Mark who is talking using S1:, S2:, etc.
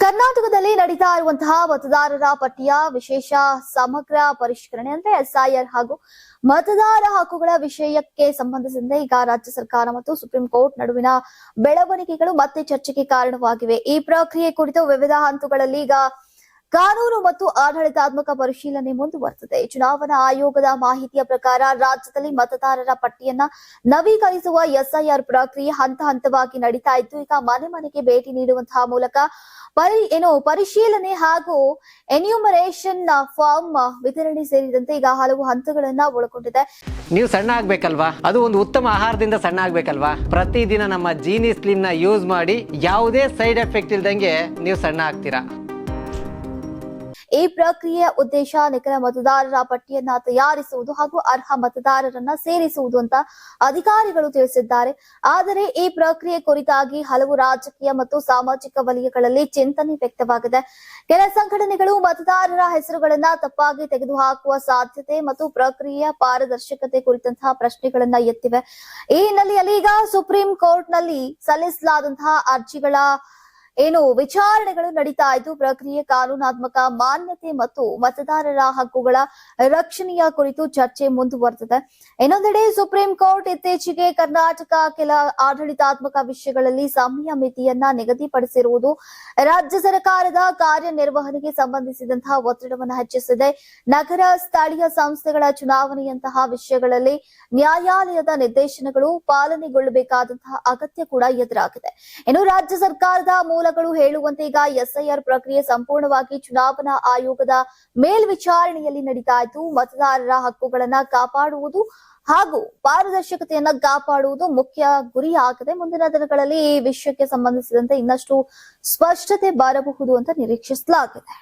S1: ಕರ್ನಾಟಕದಲ್ಲಿ ನಡೀತಾ ಇರುವಂತಹ ಮತದಾರರ ಪಟ್ಟಿಯ ವಿಶೇಷ ಸಮಗ್ರ ಪರಿಷ್ಕರಣೆ ಅಂದ್ರೆ ಎಸ್ಐಆರ್ ಹಾಗೂ ಮತದಾರ ಹಕ್ಕುಗಳ ವಿಷಯಕ್ಕೆ ಸಂಬಂಧಿಸಿದಂತೆ ಈಗ ರಾಜ್ಯ ಸರ್ಕಾರ ಮತ್ತು ಸುಪ್ರೀಂ ಕೋರ್ಟ್ ನಡುವಿನ ಬೆಳವಣಿಗೆಗಳು ಮತ್ತೆ ಚರ್ಚೆಗೆ ಕಾರಣವಾಗಿವೆ. ಈ ಪ್ರಕ್ರಿಯೆ ಕುರಿತು ವಿವಿಧ ಹಂತಗಳಲ್ಲಿ ಈಗ ಕಾನೂನು ಮತ್ತು ಆಡಳಿತಾತ್ಮಕ ಪರಿಶೀಲನೆ ಮುಂದುವರೆದಿದೆ. ಚುನಾವಣಾ ಆಯೋಗದ ಮಾಹಿತಿಯ ಪ್ರಕಾರ ರಾಜ್ಯದಲ್ಲಿ ಮತದಾರರ ಪಟ್ಟಿಯನ್ನ ನವೀಕರಿಸುವ ಎಸ್ಐಆರ್ ಪ್ರಕ್ರಿಯೆ ಹಂತ ಹಂತವಾಗಿ ನಡೀತಾ ಇದ್ದು, ಈಗ ಮನೆ ಮನೆಗೆ ಭೇಟಿ ನೀಡುವಂತಹ ಮೂಲಕ ಪರಿಶೀಲನೆ ಹಾಗೂ ಎನ್ಯೂಮರೇಷನ್ ಫಾರ್ಮ್ ವಿತರಣೆ ಸೇರಿದಂತೆ ಈಗ ಹಲವು ಹಂತಗಳನ್ನ ಒಳಗೊಂಡಿದೆ.
S2: ನೀವು ಸಣ್ಣ ಆಗ್ಬೇಕಲ್ವಾ? ಅದು ಒಂದು ಉತ್ತಮ ಆಹಾರದಿಂದ ಸಣ್ಣ ಆಗ್ಬೇಕಲ್ವಾ? ಪ್ರತಿದಿನ ನಮ್ಮ ಜೀನಿ ಸ್ಲಿಮ್ ನ ಯೂಸ್ ಮಾಡಿ ಯಾವುದೇ ಸೈಡ್ ಎಫೆಕ್ಟ್ ಇಲ್ದಂಗೆ ನೀವು ಸಣ್ಣ ಆಗ್ತೀರಾ.
S1: ಈ ಪ್ರಕ್ರಿಯೆಯ ಉದ್ದೇಶ ನಿಖರ ಮತದಾರರ ಪಟ್ಟಿಯನ್ನ ತಯಾರಿಸುವುದು ಹಾಗೂ ಅರ್ಹ ಮತದಾರರನ್ನ ಸೇರಿಸುವುದು ಅಂತ ಅಧಿಕಾರಿಗಳು ತಿಳಿಸಿದ್ದಾರೆ. ಆದರೆ ಈ ಪ್ರಕ್ರಿಯೆ ಕುರಿತಾಗಿ ಹಲವು ರಾಜಕೀಯ ಮತ್ತು ಸಾಮಾಜಿಕ ವಲಯಗಳಲ್ಲಿ ಚಿಂತನೆ ವ್ಯಕ್ತವಾಗಿದೆ. ಕೆಲ ಸಂಘಟನೆಗಳು ಮತದಾರರ ಹೆಸರುಗಳನ್ನ ತಪ್ಪಾಗಿ ತೆಗೆದುಹಾಕುವ ಸಾಧ್ಯತೆ ಮತ್ತು ಪ್ರಕ್ರಿಯೆಯ ಪಾರದರ್ಶಕತೆ ಕುರಿತಂತಹ ಪ್ರಶ್ನೆಗಳನ್ನ ಎತ್ತಿವೆ. ಈ ಹಿನ್ನೆಲೆಯಲ್ಲಿ ಈಗ ಸುಪ್ರೀಂ ಕೋರ್ಟ್ ನಲ್ಲಿ ಸಲ್ಲಿಸಲಾದಂತಹ ಅರ್ಜಿಗಳ ವಿಚಾರಣೆಗಳು ನಡೀತಾ ಇದ್ದು, ಪ್ರಕ್ರಿಯೆ ಕಾನೂನಾತ್ಮಕ ಮಾನ್ಯತೆ ಮತ್ತು ಮತದಾರರ ಹಕ್ಕುಗಳ ರಕ್ಷಣೆಯ ಕುರಿತು ಚರ್ಚೆ ಮುಂದುವರೆದಿದೆ. ಇನ್ನೊಂದೆಡೆ ಸುಪ್ರೀಂ ಕೋರ್ಟ್ ಇತ್ತೀಚೆಗೆ ಕರ್ನಾಟಕ ಕೆಲ ಆಡಳಿತಾತ್ಮಕ ವಿಷಯಗಳಲ್ಲಿ ಸಮಯ ಮಿತಿಯನ್ನ ನಿಗದಿಪಡಿಸಿರುವುದು ರಾಜ್ಯ ಸರ್ಕಾರದ ಕಾರ್ಯನಿರ್ವಹಣೆಗೆ ಸಂಬಂಧಿಸಿದಂತಹ ಒತ್ತಡವನ್ನು ಹೆಚ್ಚಿಸಿದೆ. ನಗರ ಸ್ಥಳೀಯ ಸಂಸ್ಥೆಗಳ ಚುನಾವಣೆಯಂತಹ ವಿಷಯಗಳಲ್ಲಿ ನ್ಯಾಯಾಲಯದ ನಿರ್ದೇಶನಗಳು ಪಾಲನೆಗೊಳ್ಳಬೇಕಾದಂತಹ ಅಗತ್ಯ ಕೂಡ ಎದುರಾಗಿದೆ. ಇನ್ನು ರಾಜ್ಯ ಸರ್ಕಾರದ ಮೂಲಗಳು ಹೇಳುವಂತೆ ಈಗ ಎಸ್ಐಆರ್ ಪ್ರಕ್ರಿಯೆ ಸಂಪೂರ್ಣವಾಗಿ ಚುನಾವಣಾ ಆಯೋಗದ ಮೇಲ್ವಿಚಾರಣೆಯಲ್ಲಿ ನಡೀತಾ ಇದ್ದು, ಮತದಾರರ ಹಕ್ಕುಗಳನ್ನ ಕಾಪಾಡುವುದು ಹಾಗೂ ಪಾರದರ್ಶಕತೆಯನ್ನ ಕಾಪಾಡುವುದು ಮುಖ್ಯ ಗುರಿಯಾಗಿದೆ. ಮುಂದಿನ ದಿನಗಳಲ್ಲಿ ಈ ವಿಷಯಕ್ಕೆ ಸಂಬಂಧಿಸಿದಂತೆ ಇನ್ನಷ್ಟು ಸ್ಪಷ್ಟತೆ ಬರಬಹುದು ಅಂತ ನಿರೀಕ್ಷಿಸಲಾಗಿದೆ.